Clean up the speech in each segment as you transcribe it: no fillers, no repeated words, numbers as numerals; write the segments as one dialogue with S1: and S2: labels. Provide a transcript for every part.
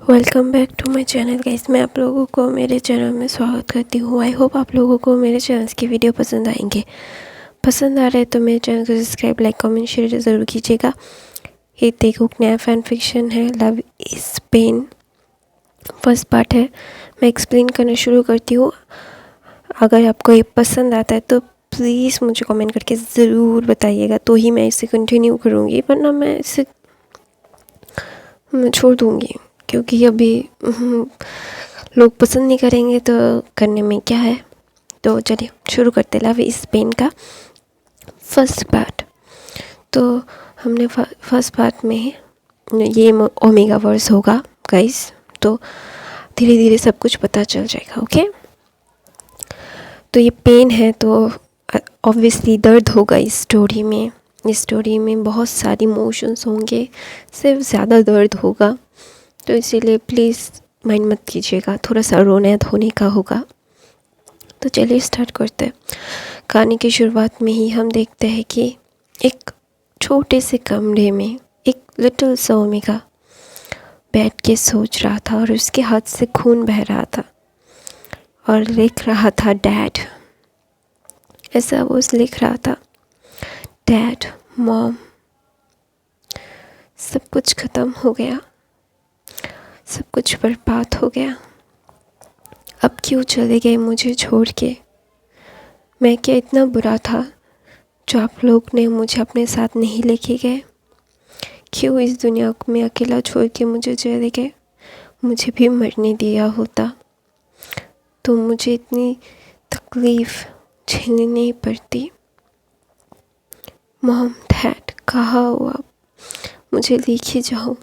S1: Welcome back to my channel guys. मैं आप लोगों को मेरे चैनल में स्वागत करती हूँ। आई होप आप लोगों को मेरे चैनल की वीडियो पसंद आएंगे। पसंद आ रहे हैं तो मेरे चैनल को सब्सक्राइब, लाइक, कमेंट, शेयर ज़रूर कीजिएगा। ये देखो नया फैन फिक्शन है, love is pain, first part है। मैं एक्सप्लेन करना शुरू करती हूँ। अगर आपको ये पसंद आता है तो प्लीज़ मुझे कमेंट करके ज़रूर बताइएगा, तो ही मैं इसे कंटिन्यू करूँगी, वरना मैं इसे छोड़ दूँगी, क्योंकि अभी लोग पसंद नहीं करेंगे तो करने में क्या है। तो चलिए शुरू करते लव इज़ पेन का फर्स्ट पार्ट। तो हमने फर्स्ट पार्ट में ये ओमेगा वर्स होगा गाइस, तो धीरे धीरे सब कुछ पता चल जाएगा। ओके, तो ये पेन है तो ऑब्वियसली दर्द होगा इस स्टोरी में। इस स्टोरी में बहुत सारी इमोशंस होंगे, सिर्फ ज़्यादा दर्द होगा, तो इसीलिए प्लीज़ माइंड मत कीजिएगा, थोड़ा सा रोने धोने का होगा। तो चलिए स्टार्ट करते हैं। कहानी की शुरुआत में ही हम देखते हैं कि एक छोटे से कमरे में एक लिटिल सा ओमेगा बैठ के सोच रहा था, और उसके हाथ से खून बह रहा था और लिख रहा था डैड। ऐसा वो लिख रहा था, डैड, मॉम, सब कुछ ख़त्म हो गया, सब कुछ बर्बाद हो गया। अब क्यों चले गए मुझे छोड़ के? मैं क्या इतना बुरा था जो आप लोग ने मुझे अपने साथ नहीं लेके गए? क्यों इस दुनिया में अकेला छोड़ के मुझे चले गए? मुझे भी मरने दिया होता तो मुझे इतनी तकलीफ़ झेलनी नहीं पड़ती। मॉम, डैड, कहाँ हो आप? मुझे लेके जाओ,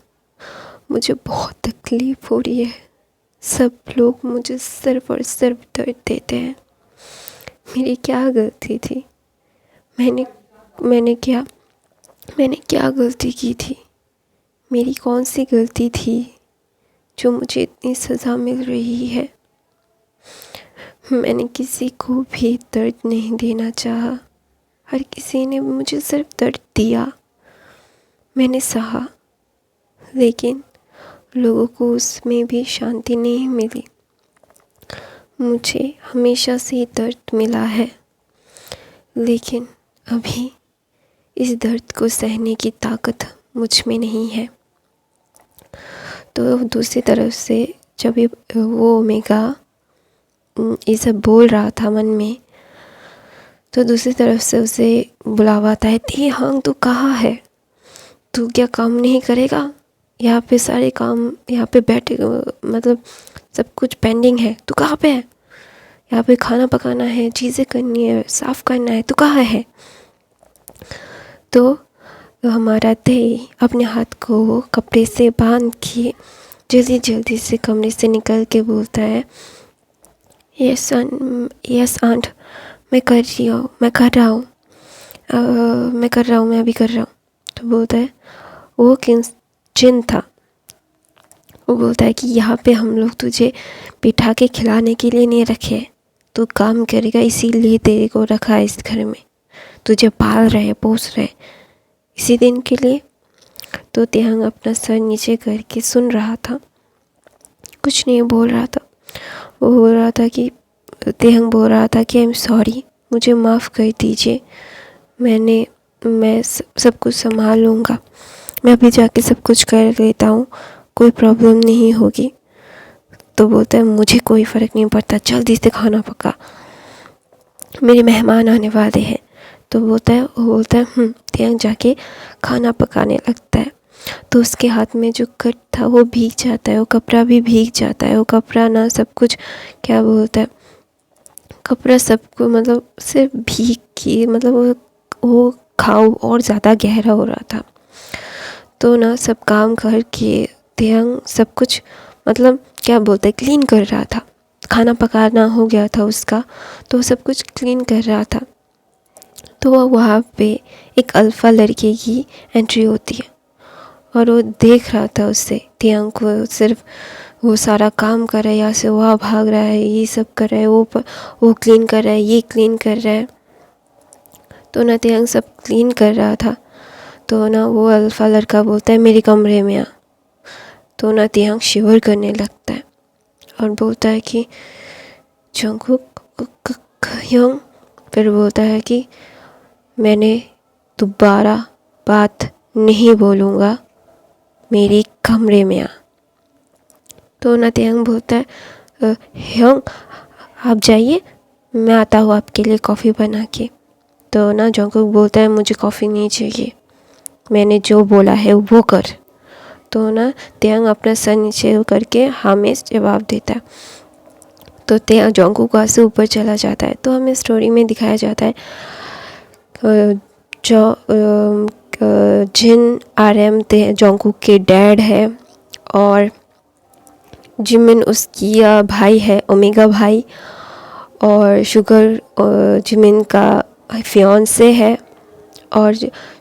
S1: मुझे बहुत तकलीफ़ हो रही है। सब लोग मुझे सिर्फ और सिर्फ दर्द देते हैं। मेरी क्या गलती थी? मैंने मैंने क्या मैंने क्या गलती की थी? मेरी कौन सी गलती थी जो मुझे इतनी सज़ा मिल रही है? मैंने किसी को भी दर्द नहीं देना चाहा, हर किसी ने मुझे सिर्फ दर्द दिया। मैंने सहा, लेकिन लोगों को उसमें भी शांति नहीं मिली। मुझे हमेशा से दर्द मिला है, लेकिन अभी इस दर्द को सहने की ताकत मुझ में नहीं है। तो दूसरी तरफ से जब वो ओमेगा ये सब बोल रहा था मन में, तो दूसरी तरफ से उसे बुलावा आता है, ती हाँ तू कहाँ है? तू क्या काम नहीं करेगा? यहाँ पे सारे काम यहाँ पे बैठे, मतलब सब कुछ पेंडिंग है, तू कहाँ पे है? यहाँ पे खाना पकाना है, चीज़ें करनी है, साफ़ करना है, तू कहाँ है? तो हमारा दही अपने हाथ को कपड़े से बांध के जल्दी जल्दी से कमरे से निकल के बोलता है, यस आंट, मैं कर रही हूँ, मैं कर रहा हूँ, मैं अभी कर रहा हूँ। तो बोलता है, वो जिन था। वो बोलता है कि यहाँ पे हम लोग तुझे बिठा के खिलाने के लिए नहीं रखे, तू काम करेगा इसीलिए तेरे को रखा है इस घर में, तुझे पाल रहे पोस रहे इसी दिन के लिए। तो तेहंग अपना सर नीचे करके सुन रहा था, कुछ नहीं बोल रहा था। वो बोल रहा था कि तेहंग बोल रहा था कि आई एम सॉरी, मुझे माफ़ कर दीजिए, मैं सब कुछ संभाल लूँगा, मैं अभी जाके सब कुछ कर लेता हूँ, कोई प्रॉब्लम नहीं होगी। तो बोलता है, मुझे कोई फ़र्क नहीं पड़ता, जल्दी से खाना पका, मेरे मेहमान आने वाले हैं। तो वो बोलता है तेहंग जाके खाना पकाने लगता है। तो उसके हाथ में जो कट था वो भीग जाता है, वो कपड़ा भी भीग जाता है। वो कपड़ा ना सब कुछ क्या बोलता है, कपड़ा सबको मतलब सिर्फ भीग के मतलब वो घाव और ज़्यादा गहरा हो रहा था। तो ना सब काम करके तेहंग सब कुछ मतलब क्या बोलते हैं क्लीन कर रहा था, खाना पकाना हो गया था उसका, तो सब कुछ क्लीन कर रहा था। तो वहाँ पे एक अल्फ़ा लड़के की एंट्री होती है, और वो देख रहा था उससे तेहंग को, सिर्फ वो सारा काम कर रहा है, यहाँ से वहाँ भाग रहा है, ये सब कर रहा है, वो क्लीन कर रहा है, ये क्लीन कर रहा है। तो ना तेहंग सब क्लीन कर रहा था। तो ना वो अल्फ़ा लड़का बोलता है, मेरे कमरे में आ। तो ना तियांग शिवर करने लगता है और बोलता है कि जंगकुक ह्योंग, फिर बोलता है कि मैंने दोबारा बात नहीं बोलूँगा, मेरे कमरे में आ। तो ना तियांग बोलता है ह्योंग आप जाइए, मैं आता हूँ आपके लिए कॉफ़ी बना के। तो ना जंगकुक बोलता है मुझे कॉफ़ी नहीं चाहिए, मैंने जो बोला है वो कर। तो ना तियांग अपना सर नीचे करके हाँ में जवाब देता है। तो तियांग जंगकुक वहाँ से ऊपर चला जाता है। तो हमें स्टोरी में दिखाया जाता है जिन RM जंगकुक के डैड है और जिमिन उसकी भाई है, ओमेगा भाई, और शुगर जिमिन का फियांसे है, और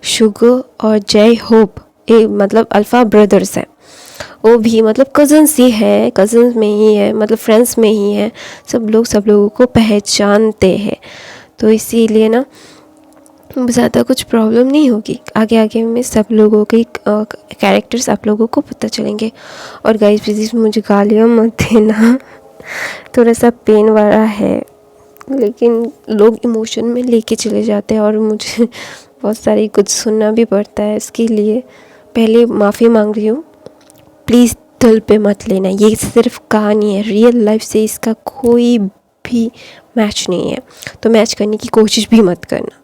S1: शुगर और जय होप मतलब अल्फ़ा ब्रदर्स हैं। वो भी मतलब कज़न्स ही है, कज़न्स में ही है, मतलब फ्रेंड्स में ही है। सब लोगों को पहचानते हैं। तो इसीलिए ना ज़्यादा कुछ प्रॉब्लम नहीं होगी। आगे में सब लोगों के कैरेक्टर्स आप लोगों को पता चलेंगे। और गाइस प्लीज़ मुझे गालियाँ मत देना, थोड़ा सा पेन वाला है, लेकिन लोग इमोशन में लेके चले जाते हैं और मुझे बहुत सारी कुछ सुनना भी पड़ता है। इसके लिए पहले माफ़ी मांग रही हूँ, प्लीज़ दिल पे मत लेना। ये सिर्फ कहानी है, रियल लाइफ से इसका कोई भी मैच नहीं है। तो मैच करने की कोशिश भी मत करना,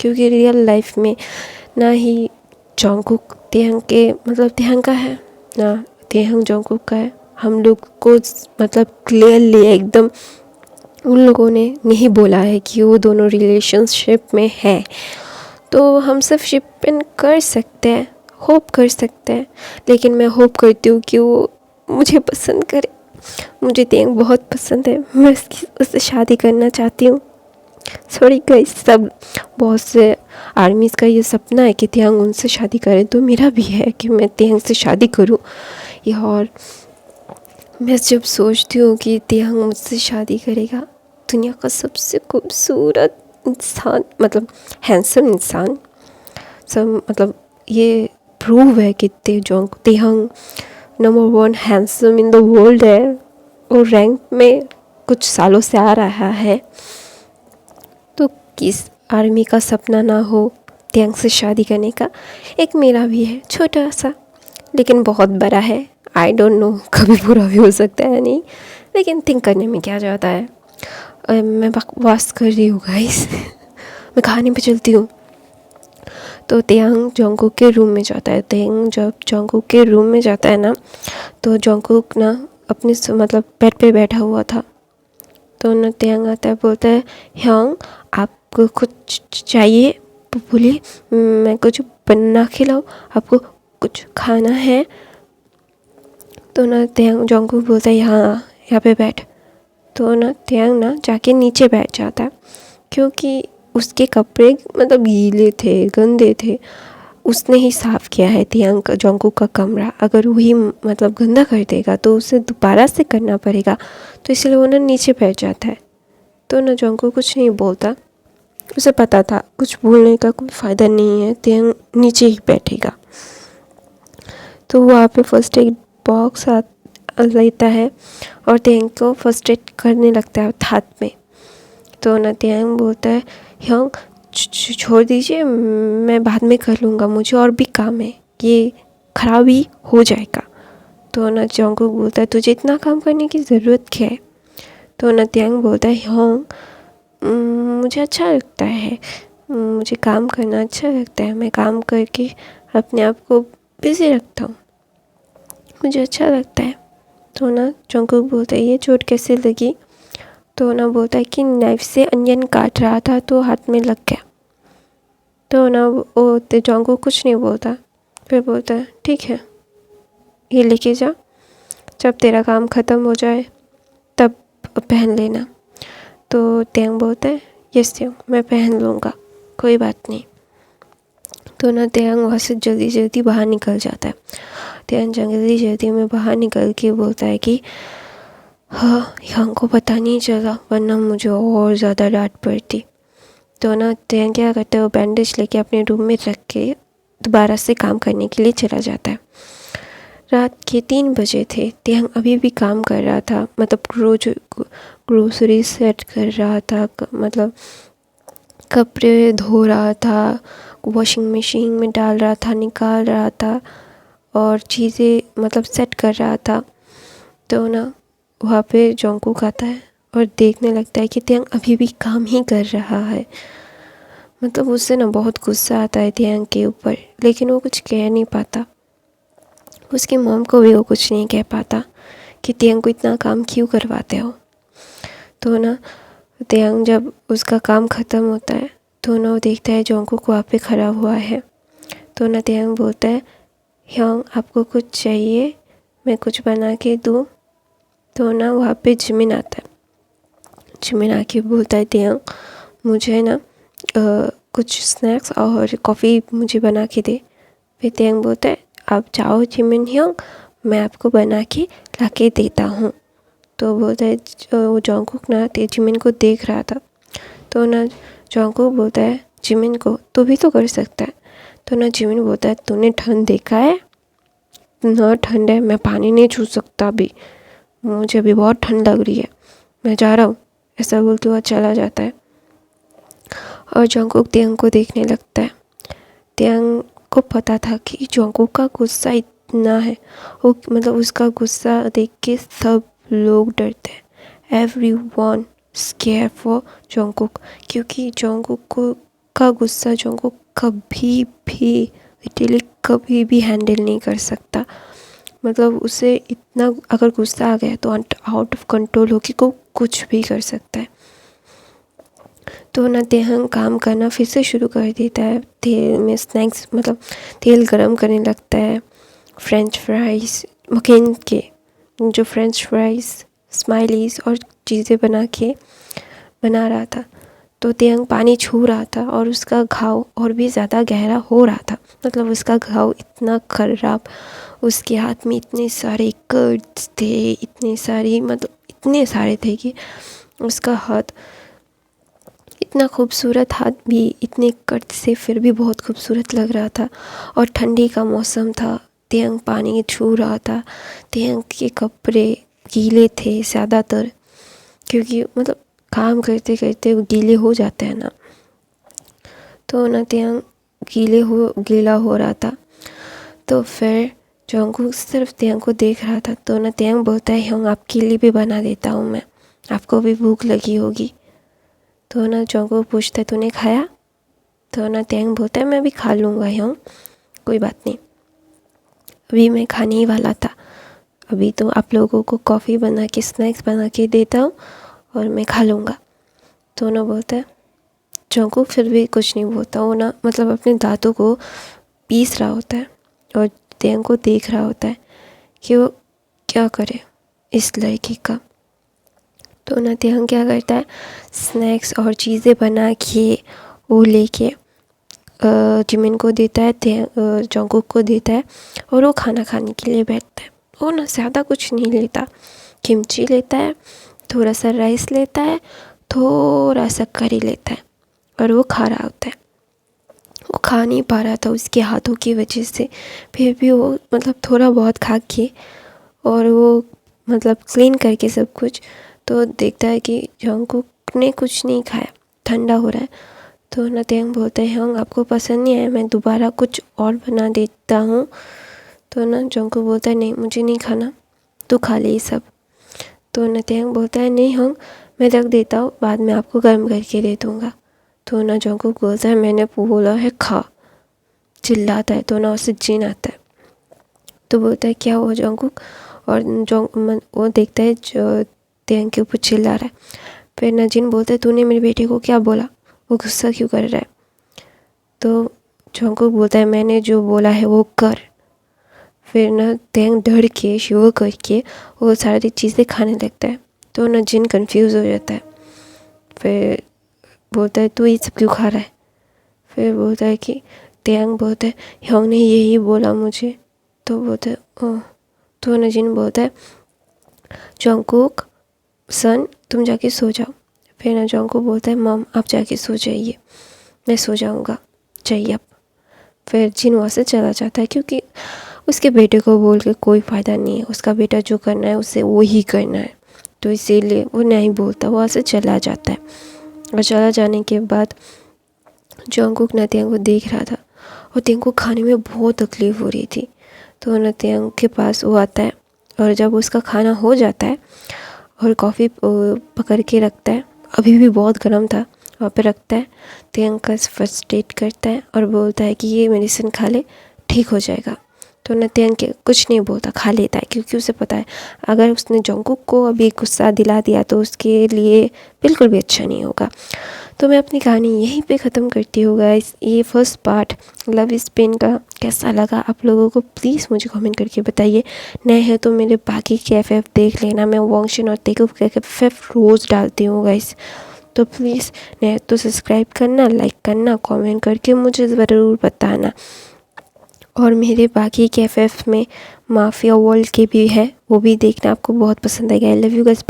S1: क्योंकि रियल लाइफ में ना ही जंगकुक तियांग के मतलब तियांग का है, ना तियांग जंगकुक का है। हम लोग को मतलब क्लियरली एकदम उन लोगों ने नहीं बोला है कि वो दोनों रिलेशनशिप में है। तो हम सिर्फ शिपिंग कर सकते हैं, होप कर सकते हैं, लेकिन मैं होप करती हूँ कि वो मुझे पसंद करे। मुझे तियांग बहुत पसंद है, मैं उससे शादी करना चाहती हूँ। सॉरी गाइस, सब बहुत से आर्मीज़ का ये सपना है कि तियांग उनसे शादी करे, तो मेरा भी है कि मैं तियांग से शादी करूँ। और मैं जब सोचती हूँ कि तियांग मुझसे शादी करेगा, दुनिया का सबसे खूबसूरत इंसान, मतलब हैंडसम इंसान, सब मतलब ये प्रूव है कि तियांग number 1 handsome in the world है और रैंक में कुछ सालों से आ रहा है। तो किस आर्मी का सपना ना हो तियांग से शादी करने का। एक मेरा भी है, छोटा सा, लेकिन बहुत बड़ा है। आई डोंट नो कभी पूरा भी हो सकता है नहीं, लेकिन थिंक करने में क्या जाता है। मैं बकवास कर रही हूँ गाइस मैं कहानी पे चलती हूँ। तो तियांग जंगकुक के रूम में जाता है। तियांग जब जंगकुक के रूम में जाता है ना, तो जंगकुक ना अपने मतलब बेड पे बैठा हुआ था। तो ना तियांग आता है, बोलता है ह्योंग आपको कुछ चाहिए? बोलिए, मैं कुछ बना खिलाऊं, आपको कुछ खाना है? तो ना तियांग जंगकुक बोलता है यहाँ पे बैठ। तो ना तियांग ना जाके नीचे बैठ जाता है, क्योंकि उसके कपड़े मतलब गीले थे, गंदे थे। उसने ही साफ़ किया है तियांग जंगकुक का कमरा। अगर वही मतलब गंदा कर देगा तो उसे दोबारा से करना पड़ेगा। तो इसलिए वो ना नीचे बैठ जाता है। तो ना जंगकुक कुछ नहीं बोलता, उसे पता था कुछ बोलने का कोई फ़ायदा नहीं है, तियांग नीचे ही बैठेगा। तो वहाँ पे फर्स्ट एड बॉक्स लेता है और तियांग को फर्स्ट एड करने लगता है हाथ में। तो ना तियांग बोलता है ह्योंग छोड़ दीजिए, मैं बाद में कर लूँगा, मुझे और भी काम है, ये ख़राब ही हो जाएगा। तो ना जंगकुक बोलता है तुझे इतना काम करने की ज़रूरत क्या है? तो ना तियांग बोलता है ह्योंग मुझे अच्छा लगता है, मुझे काम करना अच्छा लगता है, मैं काम करके अपने आप को बिज़ी रखता हूँ, मुझे अच्छा लगता है। तो ना जंगकुक बोलता है ये चोट कैसे लगी? तो ना बोलता है कि नाइफ से अनियन काट रहा था तो हाथ में लग गया। तो ना वो जंगकुक कुछ नहीं बोलता, फिर बोलता है ठीक है, ये लेके जा, जब तेरा काम ख़त्म हो जाए तब पहन लेना। तो तियांग बोलता है यस तियांग, मैं पहन लूँगा, कोई बात नहीं। तो ना तियांग वहाँ से जल्दी बाहर निकल जाता है। तियांग जल्दी में बाहर निकल के बोलता है कि हाँ ह्योंग को पता नहीं चला, वरना मुझे और ज़्यादा डांट पड़ती। तो ना तियांग क्या करता है, वो बैंडेज लेके अपने रूम में रख के दोबारा से काम करने के लिए चला जाता है। रात के 3 बजे थे। त्यांग अभी भी काम कर रहा था, मतलब ग्रोसरी सेट कर रहा था, मतलब कपड़े धो रहा था, वॉशिंग मशीन में डाल रहा था, निकाल रहा था और चीज़ें मतलब सेट कर रहा था। तो ना वहाँ पे जोंगकुक आता है और देखने लगता है कि त्यांग अभी भी काम ही कर रहा है। मतलब उससे ना बहुत गुस्सा आता है त्यांग के ऊपर, लेकिन वो कुछ कह नहीं पाता। उसकी मॉम को भी वो कुछ नहीं कह पाता कि त्यांग को इतना काम क्यों करवाते हो। तो ना त्यांग जब उसका काम ख़त्म होता है तो ना वो देखता है जोंगकुक वहाँ पे खड़ा हुआ है। तो ना त्यांग बोलता है, ह्योंग आपको कुछ चाहिए, मैं कुछ बना के दूँ। तो ना वहाँ पे जिमिन आता है। जिमिन आके बोलता है, त्यांग मुझे ना कुछ स्नैक्स और कॉफ़ी मुझे बना के दे। फिर त्यांग बोलता है, आप जाओ जिमिन ह्योंग, मैं आपको बना के ला के देता हूँ। तो बोलता है, वो जोंगकुक ना जिमिन को देख रहा था। तो ना जोंगकुक बोलता है जिमिन को, तू भी तो कर सकता है। तो ना जिमिन बोलता है, तूने ठंड देखा है? ना ठंड है, मैं पानी नहीं छू सकता अभी, मुझे अभी बहुत ठंड लग रही है, मैं जा रहा हूँ। ऐसा बोलते हुआ चला जाता है और जोंगकुक त्यांग को देखने लगता है। त्यांग को पता था कि जोंगकुक का गुस्सा इतना है, वो मतलब उसका गुस्सा देख के सब लोग डरते हैं। एवरीवन स्केयर फॉर जोंगकुक, क्योंकि जोंगकुक का गुस्सा जोंगकुक कभी भी लिटरली कभी भी हैंडल नहीं कर सकता। मतलब उसे इतना अगर गुस्सा आ गया तो आउट ऑफ कंट्रोल होकर को कुछ भी कर सकता है। तो ना त्यांग काम करना फिर से शुरू कर देता है। तेल में स्नैक्स मतलब तेल गरम करने लगता है। फ्रेंच फ्राइज़ मकेन के जो फ्रेंच फ्राइज़ स्माइलीज़ और चीज़ें बना रहा था। तो त्यांग पानी छू रहा था और उसका घाव और भी ज़्यादा गहरा हो रहा था। मतलब उसका घाव इतना ख़राब, उसके हाथ में इतने सारे कट्स थे, इतने सारे थे कि उसका हाथ इतना खूबसूरत, हाथ भी इतने कट से फिर भी बहुत खूबसूरत लग रहा था। और ठंडी का मौसम था, त्यांग पानी छू रहा था। त्यांग के कपड़े गीले थे ज़्यादातर, क्योंकि मतलब काम करते करते वो गीले हो जाते हैं ना। तो ना त्यांग गीला हो रहा था। तो फिर जोंगकुक सिर्फ त्यांग को देख रहा था। तो ना त्यांग बोलता है, ह्योंग आपके लिए भी बना देता हूँ मैं, आपको भी भूख लगी होगी। तो ना जोंगकुक पूछता है, तूने खाया? तो ना त्यांग बोलता है, मैं भी खा लूँगा ह्योंग, कोई बात नहीं, अभी मैं खाने ही वाला था। अभी तो आप लोगों को कॉफ़ी बना के स्नैक्स बना के देता हूँ और मैं खा लूँगा। तो ना बोलता है, जोंगकुक फिर भी कुछ नहीं बोलता। वो ना मतलब अपने दांतों को पीस रहा होता है और त्यांग को देख रहा होता है कि वो क्या करे इस लड़की का। तो ना त्यांग क्या करता है, स्नैक्स और चीज़ें बना के वो लेके जिमिन को देता है, जोंगकुक को देता है और वो खाना खाने के लिए बैठता है। वो ना ज़्यादा कुछ नहीं लेता, किमची लेता है, थोड़ा सा राइस लेता है, थोड़ा सा करी लेता है और वो खा रहा होता है। वो खा नहीं पा रहा था उसके हाथों की वजह से, फिर भी वो मतलब थोड़ा बहुत खा के और वो मतलब क्लीन करके सब कुछ, तो देखता है कि जोंगकुक ने कुछ नहीं खाया, ठंडा हो रहा है। तो ना त्यांग बोलते हैं, ह्योंग आपको पसंद नहीं आया, मैं दोबारा कुछ और बना देता हूँ। तो ना जोंगकुक बोलता है, नहीं मुझे नहीं खाना, तू खा ले ये सब। तो ना त्यांग बोलता है, नहीं ह्योंग मैं रख देता हूँ, बाद में आपको गर्म करके दे दूँगा। तो ना जोंगकुक बोलता है, मैंने बोला है खा, चिल्लाता है। तो ना उसे जिन आता है। तो बोलता है, क्या हुआ जोंगकुक? और वो देखता है जो त्यांग के ऊपर चिल्ला रहा है। फिर ना जिन बोलता है, तूने मेरे बेटे को क्या बोला, वो गुस्सा क्यों कर रहा है? तो जोंगकुक बोलता है, मैंने जो बोला है वो कर। फिर ना त्यांग डर के शिवर करके वो सारी चीज़ें खाने लगता है। तो ना जिन कंफ्यूज हो जाता है, फिर बोलता है, तू ये सब क्यों खा रहा है? फिर बोलता है कि त्यांग बोलता है, ह्योंग ने यही बोला मुझे। तो बोलता है, ओह। तो ना जिन बोलता है, जोंगकुक सन तुम जाके सो जाओ। फिर ना जोंगकुक बोलता है, मॉम आप जाके सो जाइए, मैं सो जाऊँगा, चाहिए अब। फिर जिन वहाँ से चला जाता है, क्योंकि उसके बेटे को बोल के कोई फ़ायदा नहीं है, उसका बेटा जो करना है उसे वो ही करना है। तो इसीलिए वो नहीं बोलता, वो वहाँ से चला जाता है। और चला जाने के बाद जंगकुक नत्यांग को देख रहा था और तेंग को खाने में बहुत तकलीफ़ हो रही थी। तो नत्यांग के पास वो आता है और जब उसका खाना हो जाता है और कॉफ़ी पकड़ के रखता है, अभी भी बहुत गर्म था, वहाँ पे रखता है। तेंग का फर्स्ट एड करता है और बोलता है कि ये मेडिसिन खा ले, ठीक हो जाएगा। तो नत्यांग के कुछ नहीं बोलता, खा लेता है, क्योंकि उसे पता है अगर उसने जंगकुक को अभी गुस्सा दिला दिया तो उसके लिए बिल्कुल भी अच्छा नहीं होगा। तो मैं अपनी कहानी यहीं पे ख़त्म करती हूँ गाइस। ये first part love is pain का कैसा लगा आप लोगों को, प्लीज़ मुझे कमेंट करके बताइए। नए हैं तो मेरे बाकी के एफ देख लेना, मैं वॉन्गशिन और तेकुप के एफ रोज़ डालती हूँ गाइस। तो प्लीज़ नए तो सब्सक्राइब करना, लाइक करना, कमेंट करके मुझे ज़रूर बताना। और मेरे बाकी के एफ में माफिया वर्ल्ड के भी है, वो भी देखना, आपको बहुत पसंद आएगा। I love you guys.